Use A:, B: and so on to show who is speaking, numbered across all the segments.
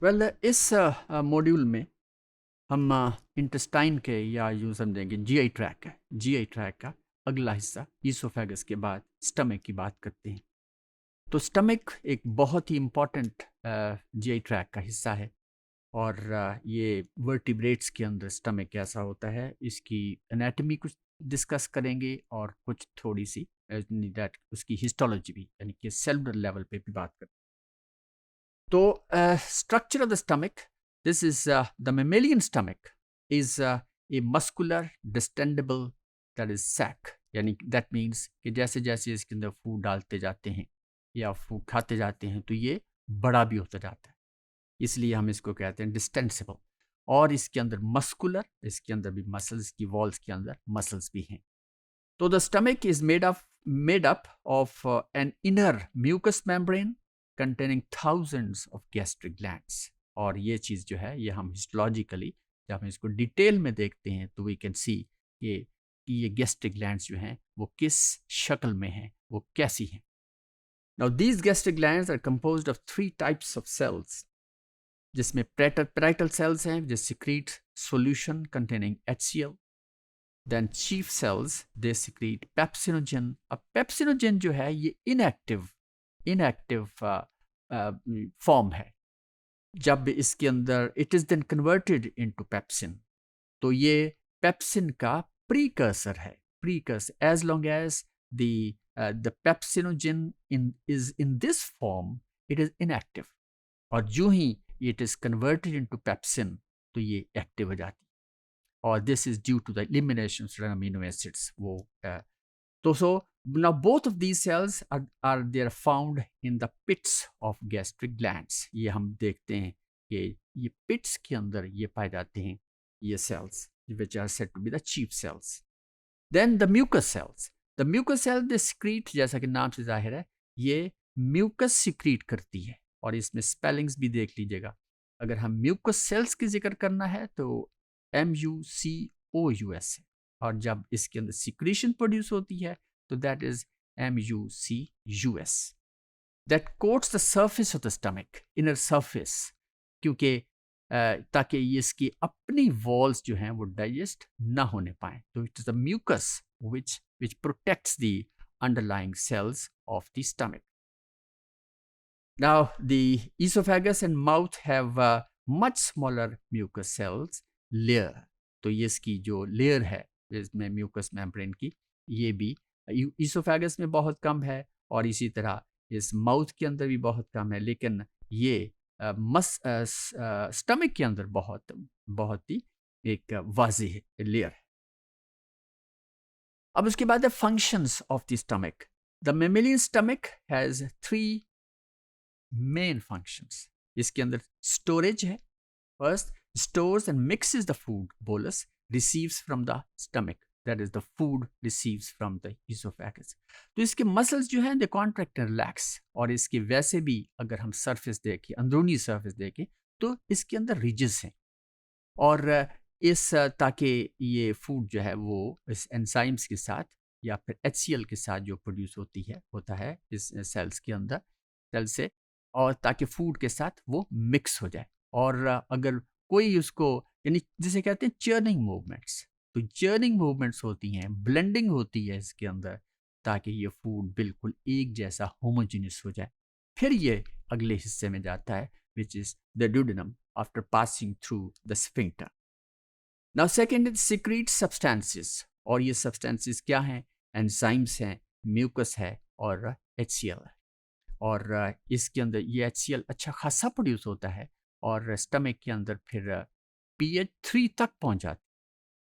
A: Well इस module में हम इंटेस्टाइन के या यूँ समझेंगे जीआई ट्रैक का अगला हिस्सा ईसोफेगस के बाद स्टमक की बात करते हैं। तो स्टमक एक बहुत ही इम्पॉर्टेंट जीआई ट्रैक का हिस्सा है और ये वर्टिब्रेट्स के अंदर स्टमक कैसा होता है इसकी एनाटॉमी कुछ डिस्कस करेंगे और कुछ थोड़ी सी दैट उसकी हिस्टोलॉजी भी यानी कि सेलुलर लेवल पे भी बात करें। तो structure of the stomach, this is the mammalian stomach is a muscular distendable that is sac, यानी that means कि जैसे जैसे इसके अंदर फूड डालते जाते हैं या फूड खाते जाते हैं तो ये बड़ा भी होता जाता है, इसलिए हम इसको कहते हैं डिस्टेंसिबल। और इसके अंदर मस्कुलर, इसके अंदर भी मसल्स की वॉल्स के अंदर मसल्स भी हैं। तो the stomach is made up of an inner mucous membrane containing thousands of gastric glands। और ये चीज़ जो है ये हम हिस्टोलॉजिकली जब हम इसको डिटेल में देखते हैं तो वी कैन सी कि ये गैस्ट्रिक ग्लैंड्स जो हैं वो किस शक्ल में हैं, वो कैसी हैं। Now these gastric glands are composed of 3 types of cells, जिसमें पेराइटल सेल्स हैं जो secrete solution containing HCl। Then chief cells they secrete pepsinogen. अब पेप्सिनोजन जो है ये इनएक्टिव फॉर्म है। जब इसके अंदर it is then converted into pepsin, तो ये पेप्सिन का प्रीकर्सर है। Precursor as long as the pepsinogen is in this form it is inactive, और जो ही it is converted into pepsin तो ये एक्टिव हो जाती है। और this is due to the elimination of amino acids. वो तो सो now both of these cells are they are found in the pits of gastric glands। ये हम देखते हैं कि ये पिट्स के अंदर ये पाए जाते हैं ये cells which are said to be the chief cells। then the mucus cells, the mucus cell they secrete, जैसा कि नाम से जाहिर है ये म्यूकस सिक्रीट करती है। और इसमें स्पेलिंग्स भी देख लीजिएगा। अगर हम म्यूकस सेल्स की जिक्र करना है तो MUCOUS है, और जब इसके अंदर सिक्रीशन प्रोड्यूस होती है तो that is MUCUS। that coats the surface of the stomach, inner surface, क्योंकि ताकि ये इसकी अपनी वॉल्स जो हैं वो डाइजेस्ट ना होने पाए। तो it is the mucus which protects the underlying cells of the stomach। Now the esophagus and mouth have much smaller mucus cells layer। तो ये इसकी जो लेयर है इसमें म्यूकस मेम्ब्रेन की, ये भी ईसोफेगस में बहुत कम है और इसी तरह इस माउथ के अंदर भी बहुत कम है, लेकिन ये स्टमक के अंदर बहुत बहुत ही एक वाज़ेह लेयर है। अब उसके बाद functions of the stomach. The mammalian stomach has 3 main functions. इसके अंदर स्टोरेज है। First, stores and mixes the food bolus receives from the stomach, that is the food receives from the esophagus। तो इसके muscles जो हैं दे contract and relax, और इसके वैसे भी अगर हम सरफेस देखें, अंदरूनी सरफेस देखें, तो इसके अंदर रिजेस हैं। और ताकि ये फूड जो है वो इस एंजाइम्स के साथ या फिर HCl के साथ जो प्रोड्यूस होता है इस सेल्स के अंदर सेल से, और ताकि फूड के साथ वो मिक्स हो जाए। और अगर कोई उसको यानी जिसे कहते हैं चर्निंग मूवमेंट्स, तो चर्निंग मूवमेंट्स होती हैं, ब्लेंडिंग होती है इसके अंदर, ताकि ये फूड बिल्कुल एक जैसा होमोजीनियस हो जाए। फिर ये अगले हिस्से में जाता है which is the duodenum after passing through the sphincter. Now second is secrete substances, और ये सब्सटेंसेस क्या हैं? एंजाइम्स हैं, म्यूकस है और HCl है। और इसके अंदर ये HCl अच्छा खासा प्रोड्यूस होता है और स्टमक के अंदर फिर pH 3 तक पहुंच जाती है।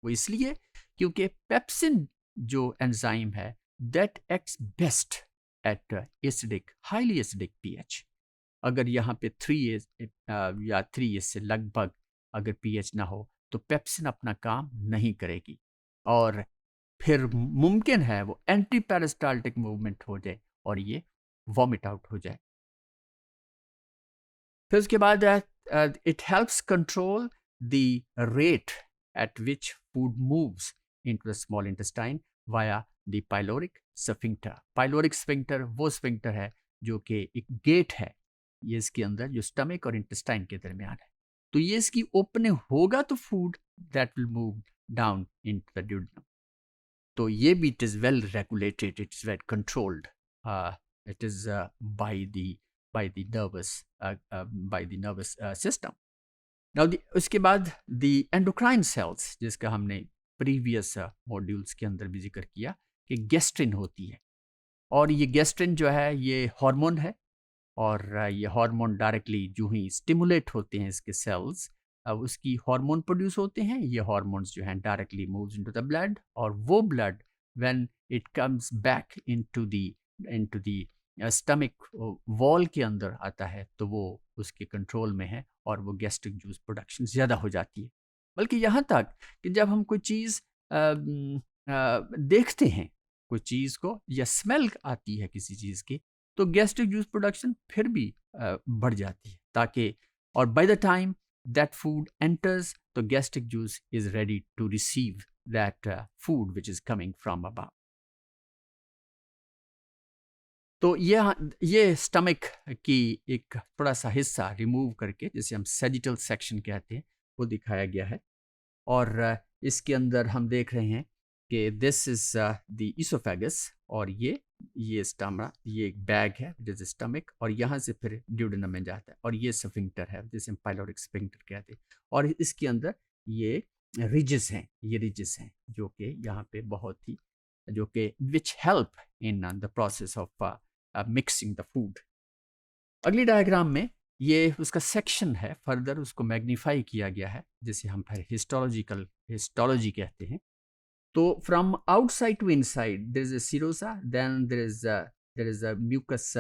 A: वो इसलिए क्योंकि पेप्सिन जो एंजाइम है that acts best at acidic, highly acidic pH। अगर यहाँ पे 3 या 3 से लगभग अगर pH ना हो तो पेप्सिन अपना काम नहीं करेगी, और फिर मुमकिन है वो एंटी पेरिस्टाल्टिक मूवमेंट हो जाए और ये वॉमिट आउट हो जाए। फिर उसके बाद it helps control the rate at which food moves into the small intestine via the pyloric sphincter. Pyloric sphincter वो स्फिंक्टर है जो कि एक गेट है ये इसके अंदर जो स्टमक और इंटेस्टाइन के दरमियान है। तो ये इसकी ओपनिंग होगा तो food that will move down in the duodenum. तो ये भी it is well regulated, it is well controlled, it is by the nervous system. Now उसके बाद द एंडोक्राइन सेल्स, जिसका हमने प्रीवियस मॉड्यूल्स के अंदर भी जिक्र किया कि गैस्ट्रिन होती है, और ये गैस्ट्रिन जो है ये हार्मोन है, और ये हार्मोन डायरेक्टली जो ही स्टिमुलेट होते हैं इसके सेल्स, उसकी हार्मोन प्रोड्यूस होते हैं। ये हार्मोन्स जो हैं directly moves into the blood, और वो blood when it comes back into the stomach wall के अंदर आता है, तो वो उसके कंट्रोल में है और वो गैस्ट्रिक जूस प्रोडक्शन ज़्यादा हो जाती है। बल्कि यहाँ तक कि जब हम कोई चीज़ देखते हैं कोई चीज़ को, या स्मेल आती है किसी चीज़ की, तो गैस्ट्रिक जूस प्रोडक्शन फिर भी बढ़ जाती है, ताकि और by the time that food enters, तो gastric juice is ready to receive that food which is coming from above. तो ये स्टमक की एक थोड़ा सा हिस्सा रिमूव करके, जिसे हम सेजिटल सेक्शन कहते हैं, वो दिखाया गया है। और इसके अंदर हम देख रहे हैं कि दिस इज द इसोफेगस, और ये स्टमक, ये एक बैग है जैसे स्टमक, और यहाँ से फिर ड्यूडेनम में जाता है, और ये स्फिंक्टर है जिसे हम पाइलोरिक स्फिंक्टर कहते हैं। और इसके अंदर ये रिजेस हैं जो कि यहाँ पे बहुत ही, जो कि which help in the process of mixing the food. अगली डायग्राम में ये उसका सेक्शन है, फर्दर उसको मैग्नीफाई किया गया है, जिसे हम फिर हिस्टोलॉजी कहते हैं। तो from outside to inside there is a serosa, then there is a mucus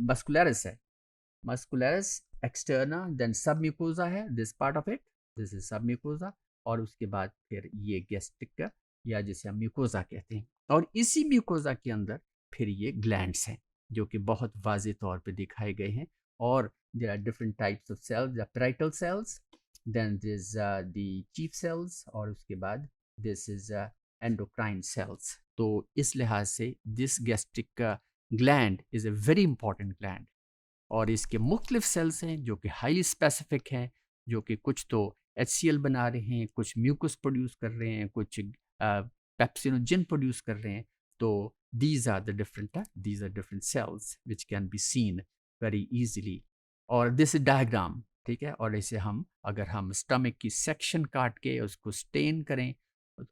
A: muscularis है, muscularis externa, then submucosa है, this part of it, this is submucosa, और उसके बाद फिर ये गैस्ट्रिक या जिसे हम म्यूकोजा कहते हैं। और इसी म्यूकोजा के अंदर फिर ये ग्लैंड्स हैं, जो कि बहुत वाज़ेह तौर पे दिखाए गए हैं। और there are different types of cells, the parietal cells, then this is the chief cells, और उसके बाद दिस इज एंडोक्राइन सेल्स। तो इस लिहाज से this gastric gland is a very important gland, और इसके मुख्तलिफ सेल्स हैं जो कि हाईली स्पेसिफिक हैं, जो कि कुछ तो HCl बना रहे हैं, कुछ म्यूकस प्रोड्यूस कर रहे हैं, कुछ पेप्सिनोजन प्रोड्यूस कर रहे हैं। तो these are different cells which can be seen very easily। और दिस डायग्राम, ठीक है, और इसे हम अगर हम स्टमक की सेक्शन काट के उसको स्टेन करें,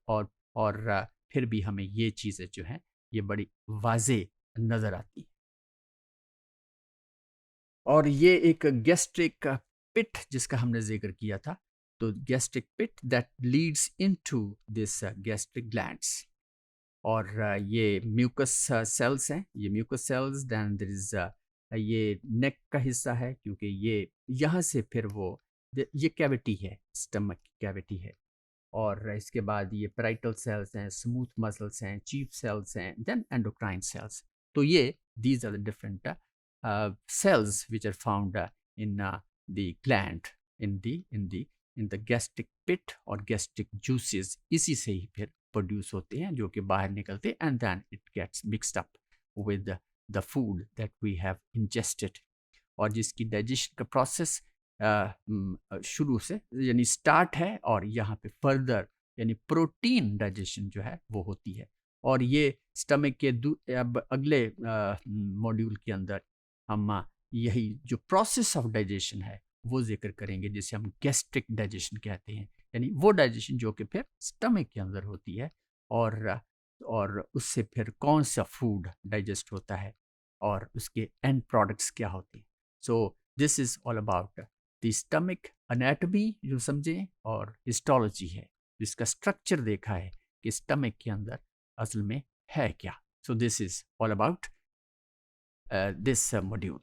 A: और फिर भी हमें ये चीज़ें जो हैं ये बड़ी वाज़े नज़र आती हैं। और ये एक गैस्ट्रिक पिट जिसका हमने जिक्र किया था, तो gastric pit that leads into this gastric glands. और ये म्यूकस सेल्स हैं, ये mucus cells, then there is ये नेक का हिस्सा है, क्योंकि ये यहाँ से फिर वो ये कैविटी है, स्टमक की कैविटी है। और इसके बाद ये पैराइटल सेल्स हैं, स्मूथ मसल्स हैं, चीफ सेल्स हैं, देन एंडोक्राइन सेल्स। तो ये these are the different cells which are found in the gland, in the gastric pit और gastric juices, इसी से ही फिर प्रोड्यूस होते हैं, जो कि बाहर निकलते हैं, and then it gets mixed up with the food that we have ingested। और जिसकी डाइजेशन का प्रोसेस शुरू से यानी स्टार्ट है, और यहाँ पे फर्दर यानी प्रोटीन डाइजेशन जो है वो होती है। और ये स्टमक के अब अगले मॉड्यूल के अंदर हम यही जो प्रोसेस ऑफ डाइजेशन है वो जिक्र करेंगे, जिसे हम गैस्ट्रिक डाइजेशन कहते हैं, यानी वो डाइजेशन जो कि फिर स्टमक के अंदर होती है, और उससे फिर कौन सा फूड डाइजेस्ट होता है और उसके एंड प्रोडक्ट्स क्या होते हैं। So this is all about the stomach anatomy जो समझें, और हिस्टोलॉजी है जिसका स्ट्रक्चर देखा है कि स्टमक के अंदर असल में है क्या। So this is all about this module।